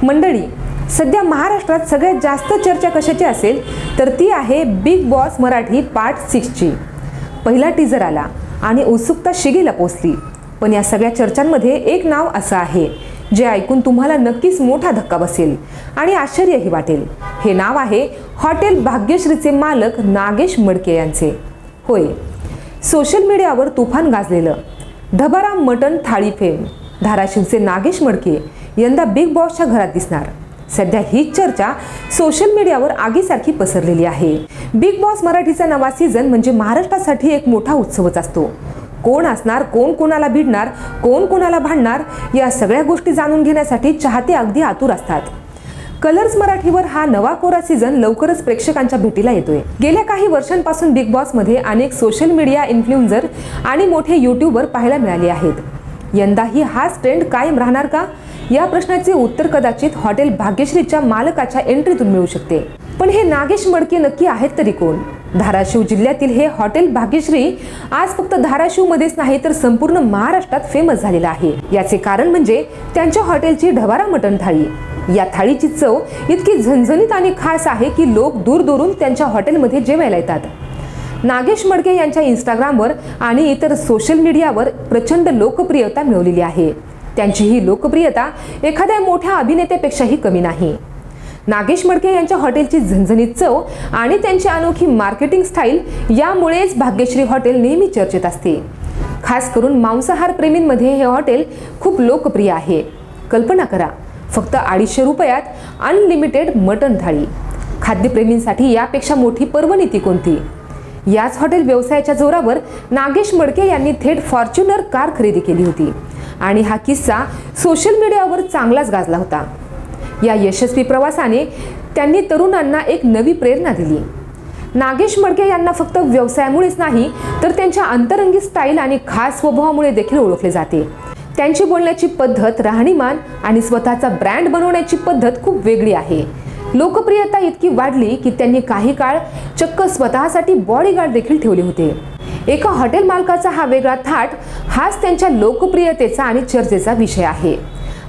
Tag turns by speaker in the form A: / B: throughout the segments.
A: मंडळी, सध्या महाराष्ट्रात सगळ्यात जास्त चर्चा कशाची असेल तर ती आहे बिग बॉस मराठी पार्ट 6 ची। पहिला टीजर आला आणि उत्सुकता शिगेला पोहोचली, पण या सगळ्या चर्चांमध्ये एक नाव असं आहे जे ऐकून तुम्हाला नक्कीच मोठा धक्का बसेल आणि आश्चर्यही वाटेल। हे नाव आहे हॉटेल भाग्यश्रीचे मालक नागेश मडके यांचे। होय, सोशल मीडियावर तुफान गाजलेलं ढबारा मटण थाळी फेम धाराशिवचे नागेश मडके यंदा बिग बॉसच्या घरात दिसणार। सध्या हीच चर्चा सोशल मीडियावर आगीसारखी पसरलेली आहे। बिग बॉस मराठीचा नवा सीझन म्हणजे महाराष्ट्रासाठी एक मोठा उत्सवच असतो। कोण असणार, कोण कोणाला भिडणार, कोण कोणाला भांडणार, या सगळ्या गोष्टी जाणून घेण्यासाठी चाहते अगदी आतुर असतात। कलर्स मराठीवर हा नवा कोरा सीझन लवकरच प्रेक्षकांच्या भेटीला येतोय। गेल्या काही वर्षांपासून बिग बॉस मध्ये अनेक सोशल मीडिया इन्फ्लुएन्सर आणि मोठे यूट्यूबर पाहायला मिळाले आहेत। यंदाही हाच ट्रेंड कायम राहणार का, या प्रश्नाचे उत्तर कदाचित हॉटेल भाग्यश्रीच्या मालकाच्या एंट्रीतून मिळू शकते। पण हे नागेश मडके नक्की आहेत तरी कोण? धाराशिव जिल्ह्यातील हे हॉटेल भाग्यश्री आज फक्त धाराशिव मध्येच नाही तर संपूर्ण महाराष्ट्रात फेमस झालेलं आहे। याचे कारण म्हणजे त्यांच्या हॉटेलची ढबारा मटण थाळी। या थाळीची चव इतकी झणझणीत आणि खास आहे की लोक दूरदूरून त्यांच्या हॉटेलमध्ये जेवायला येतात। नागेश मडके यांच्या इंस्टाग्रामवर आणि इतर सोशल मीडियावर प्रचंड लोकप्रियता मिळवलेली आहे। त्यांची ही लोकप्रियता एखाद्या मोठ्या अभिनेत्यापेक्षाही कमी नाही। नागेश मडके यांच्या हॉटेलची झणझणीत चव आणि त्यांची अनोखी मार्केटिंग स्टाईल यामुळेच भाग्यश्री हॉटेल नेहमी चर्चेत असते। खास करून मांसाहार प्रेमींमध्ये हे हॉटेल खूप लोकप्रिय आहे। कल्पना करा, फक्त 250 रुपयात अनलिमिटेड मटण थाळी। खाद्यप्रेमींसाठी यापेक्षा मोठी पर्वणी ती कोणती? याच हॉटेल व्यवसायाच्या जोरावर नागेश मडके यांनी थेट फॉर्च्युनर कार खरेदी केली होती आणि हा किस्सा सोशल मीडियावर चांगलाच गाजला होता। या यशस्वी प्रवासाने त्यांनी तरुणांना एक नवी प्रेरणा दिली। नागेश मडके यांना फक्त व्यवसायामुळेच नाही तर त्यांच्या अंतरंगी स्टाईल आणि खास स्वभावामुळे देखील ओळखले जाते। त्यांची बोलण्याची पद्धत, राहणीमान आणि स्वतःचा ब्रँड बनवण्याची पद्धत खूप वेगळी आहे। लोकप्रियता इतकी वाढली की त्यांनी काही काळ चक्क स्वतःसाठी बॉडीगार्ड देखील ठेवले होते। एका हॉटेल मालकाचा हा वेगळा थाट हाच त्यांच्या लोकप्रियतेचा आणि चर्चेचा विषय आहे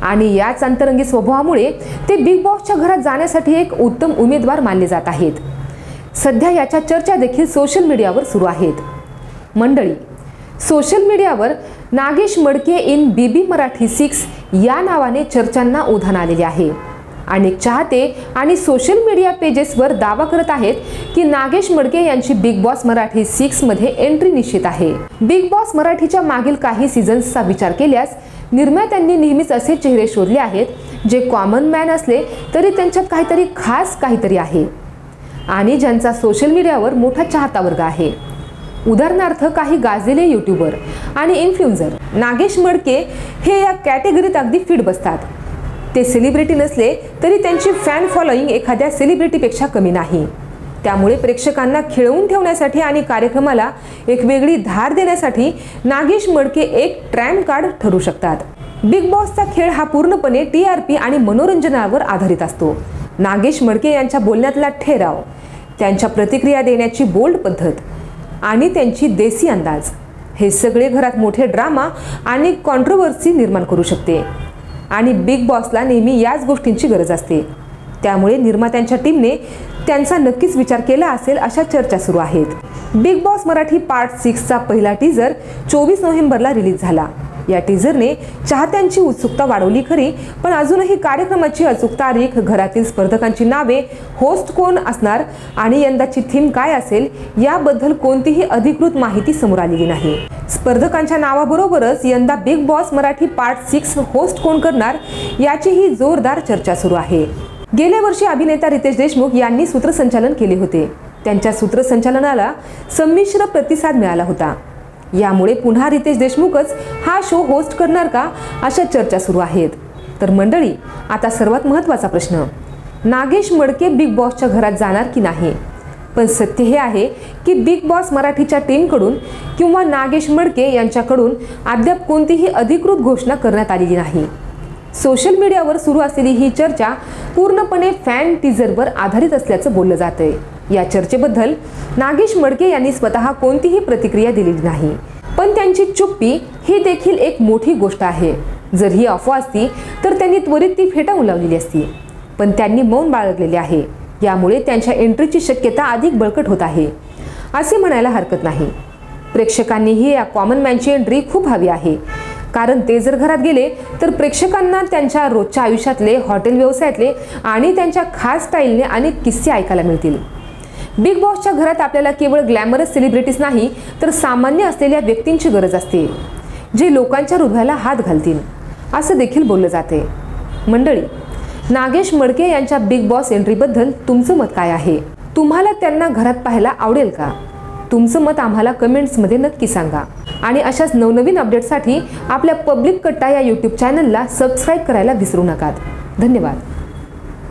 A: आणि याच अंतरंगी स्वभावामुळे ते बिग बॉसच्या घरात जाण्यासाठी एक उत्तम उमेदवार मानले जात आहेत। सध्या याच्या चर्चा देखील सोशल मीडियावर सुरू आहेत। मंडळी, सोशल मीडियावर नागेश मडके इन बीबी मराठी 6 या नावाने चर्चांना उधाण आलेले आहे। अनेक चाहते आणि सोशल मीडिया पेजेसवर दावा करत आहेत की नागेश मडके यांची बिग बॉस मराठी 6 मध्ये एंट्री निश्चित आहे। बिग बॉस मराठीच्या मागील काही सीझन्सचा विचार केल्यास निर्मात्यांनी नेहमीच असे चेहरे शोधले आहेत जे कॉमन मॅन असले तरी त्यांच्यात काहीतरी खास काहीतरी आहे आणि ज्यांचा सोशल मीडियावर मोठा चाहता वर्ग आहे। उदाहरणार्थ काही गाजलेले यूट्यूबर आणि इन्फ्लुएन्सर नागेश मडके हे या कॅटेगरीत अगदी फिट बसतात। ते सेलिब्रिटी नसले तरी त्यांची फॅन फॉलोईंग एखाद्या सेलिब्रिटीपेक्षा कमी नाही। त्यामुळे प्रेक्षकांना खिळवून ठेवण्यासाठी आणि कार्यक्रमाला एक वेगळी धार देण्यासाठी नागेश मडके एक ट्रॅम्प कार्ड ठरू शकतात। बिग बॉसचा खेळ हा पूर्णपणे TRP आणि मनोरंजनावर आधारित असतो। नागेश मडके यांच्या बोलण्यातला ठेराव, त्यांच्या प्रतिक्रिया देण्याची बोल्ड पद्धत आणि त्यांची देसी अंदाज हे सगळे घरात मोठे ड्रामा आणि कॉन्ट्रोवर्सी निर्माण करू शकते आणि बिग बॉसला नेहमी याच गोष्टींची गरज असते। त्यामुळे निर्मात्यांच्या टीमने त्यांचा नक्कीच विचार केला असेल अशा चर्चा सुरू आहेत। बिग बॉस मराठी पार्ट 6 चा पहिला टीजर 24 नोव्हेंबरला रिलीज झाला। या टीजरने चाहत्यांची उत्सुकता वाढवली खरी, पण अजूनही कार्यक्रमाची अचूक तारीख, घरातील स्पर्धकांची नावे, होस्ट कोण असणार आणि यंदाची थीम काय असेल याबद्दल कोणतीही अधिकृत माहिती समोर आलेली नाही। स्पर्धकांच्या नावाबरोबरच यंदा big boss Marathi part 6 host कोण करणार याचीही जोरदार चर्चा सुरू आहे। गेल्या वर्षी अभिनेता रितेश देशमुख यांनी सूत्रसंचालन केले होते। त्यांच्या सूत्रसंचालनाला संमिश्र प्रतिसाद मिळाला होता। यामुळे पुन्हा रितेश देशमुखच हा शो होस्ट करणार का अशा चर्चा सुरू आहेत। तर मंडळी, आता सर्वात महत्त्वाचा प्रश्न, नागेश मडके बिग बॉसच्या घरात जाणार की नाही? पण सत्य हे आहे की बिग बॉस मराठीच्या टीमकडून किंवा नागेश मडके यांच्याकडून अद्याप कोणतीही अधिकृत घोषणा करण्यात आलेली नाही। सोशल मीडियावर सुरू असलेली ही चर्चा पूर्णपणे फॅन टीजरवर आधारित असल्याचं बोललं जातंय। या चर्चेबद्दल नागेश मडके यांनी स्वतः कोणतीही प्रतिक्रिया दिलेली नाही, पण त्यांची चुप्पी ही देखील एक मोठी गोष्ट आहे। जर ही अफवा असती तर त्यांनी त्वरित ती फेटाळून लावलेली असती, पण त्यांनी मौन बाळगलेले आहे. यामुळे त्यांच्या एंट्रीची शक्यता अधिक बळकट होत आहे असे म्हणायला हरकत नाही. प्रेक्षकांनीही या कॉमन मॅनची एंट्री खूप हवी आहे, कारण ते जर घरात गेले तर प्रेक्षकांना त्यांच्या रोजच्या आयुष्यातले, हॉटेल व्यवसायातले आणि त्यांच्या खास स्टाईलने अनेक किस्से ऐकायला मिळतील. बिग बॉसच्या घरात आपल्याला केवळ ग्लॅमरस सेलिब्रिटीज नाही तर सामान्य असलेल्या व्यक्तींची गरज असते, जे लोकांच्या हृदयाला हात घालतील असं देखील बोललं जाते. मंडळी, नागेश मडके यांच्या बिग बॉस एंट्रीबद्दल तुमचं मत काय आहे? तुम्हाला त्यांना घरात पाहायला आवडेल का? तुमचं मत आम्हाला कमेंट्समध्ये नक्की सांगा. आणि अशाच नवनवीन अपडेटसाठी आपल्या पब्लिक कट्टा या यूट्यूब चॅनलला सबस्क्राईब करायला विसरू नका. धन्यवाद.